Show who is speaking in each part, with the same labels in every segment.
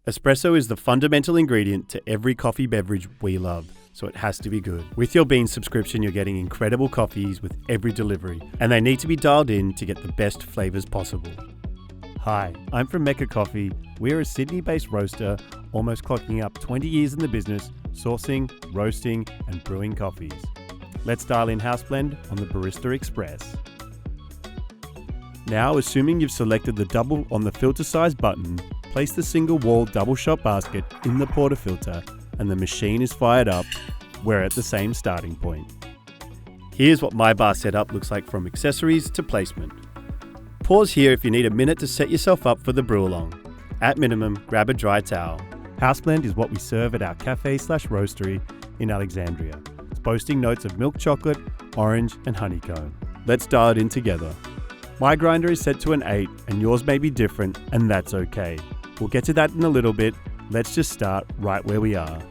Speaker 1: Espresso is the fundamental ingredient to every coffee beverage we love, so it has to be good. With your Beanz subscription, you're getting incredible coffees with every delivery, and they need to be dialed in to get the best flavours possible. Hi, I'm from Mecca Coffee. We're a Sydney-based roaster, almost clocking up 20 years in the business, sourcing, roasting, and brewing coffees. Let's dial in House Blend on the Barista Express. Now, assuming you've selected the double on the filter size button, place the single wall double shot basket in the portafilter and the machine is fired up. We're at the same starting point. Here's what my bar setup looks like from accessories to placement. Pause here if you need a minute to set yourself up for the brew along. At minimum, grab a dry towel. House Blend is what we serve at our cafe/roastery in Alexandria. It's boasting notes of milk chocolate, orange and honeycomb. Let's dial it in together. My grinder is set to an 8 and yours may be different, and that's okay. We'll get to that in a little bit. Let's just start right where we are.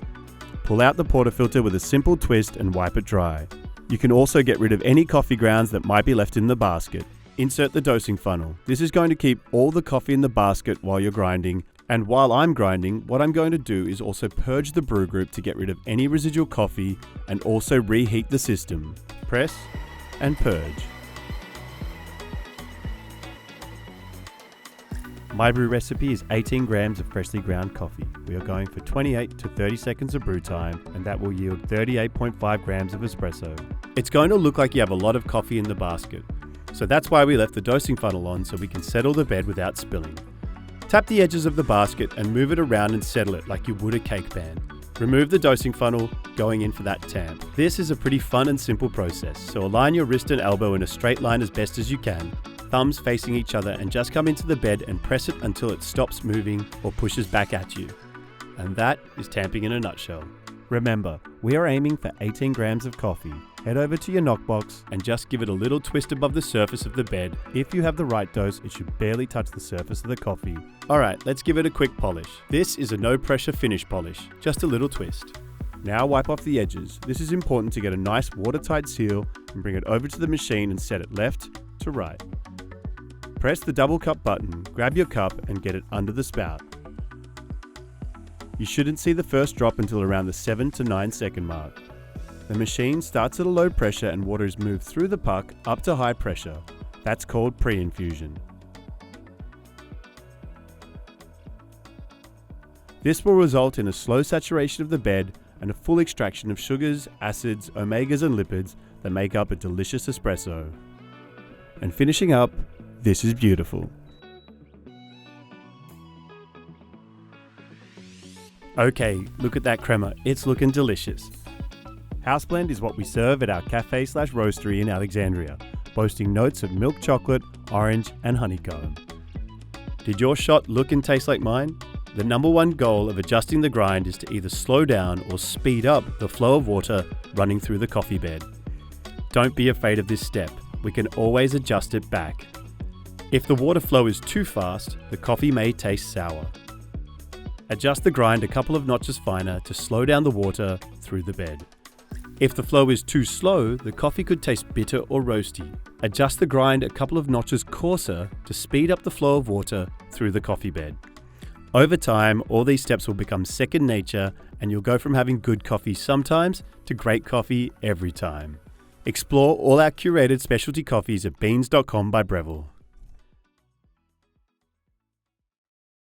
Speaker 1: Pull out the portafilter with a simple twist and wipe it dry. You can also get rid of any coffee grounds that might be left in the basket. Insert the dosing funnel. This is going to keep all the coffee in the basket while you're grinding. And while I'm grinding, what I'm going to do is also purge the brew group to get rid of any residual coffee and also reheat the system. Press and purge. My brew recipe is 18 grams of freshly ground coffee. We are going for 28 to 30 seconds of brew time, and that will yield 38.5 grams of espresso. It's going to look like you have a lot of coffee in the basket. So that's why we left the dosing funnel on, so we can settle the bed without spilling. Tap the edges of the basket and move it around and settle it like you would a cake pan. Remove the dosing funnel, going in for that tamp. This is a pretty fun and simple process, so align your wrist and elbow in a straight line as best as you can. Thumbs facing each other, and just come into the bed and press it until it stops moving or pushes back at you. And that is tamping in a nutshell. Remember, we are aiming for 18 grams of coffee. Head over to your knockbox and just give it a little twist above the surface of the bed. If you have the right dose, it should barely touch the surface of the coffee. Alright, let's give it a quick polish. This is a no pressure finish polish, just a little twist. Now wipe off the edges. This is important to get a nice watertight seal and bring it over to the machine and set it left to right. Press the double cup button, grab your cup and get it under the spout. You shouldn't see the first drop until around the 7 to 9 second mark. The machine starts at a low pressure and water is moved through the puck up to high pressure. That's called pre-infusion. This will result in a slow saturation of the bed and a full extraction of sugars, acids, omegas and lipids that make up a delicious espresso. And finishing up, this is beautiful. Okay, look at that crema, it's looking delicious. House Blend is what we serve at our cafe/roastery in Alexandria, boasting notes of milk chocolate, orange and honeycomb. Did your shot look and taste like mine? The number one goal of adjusting the grind is to either slow down or speed up the flow of water running through the coffee bed. Don't be afraid of this step, we can always adjust it back. If the water flow is too fast, the coffee may taste sour. Adjust the grind a couple of notches finer to slow down the water through the bed. If the flow is too slow, the coffee could taste bitter or roasty. Adjust the grind a couple of notches coarser to speed up the flow of water through the coffee bed. Over time, all these steps will become second nature and you'll go from having good coffee sometimes to great coffee every time. Explore all our curated specialty coffees at beanz.com by Breville.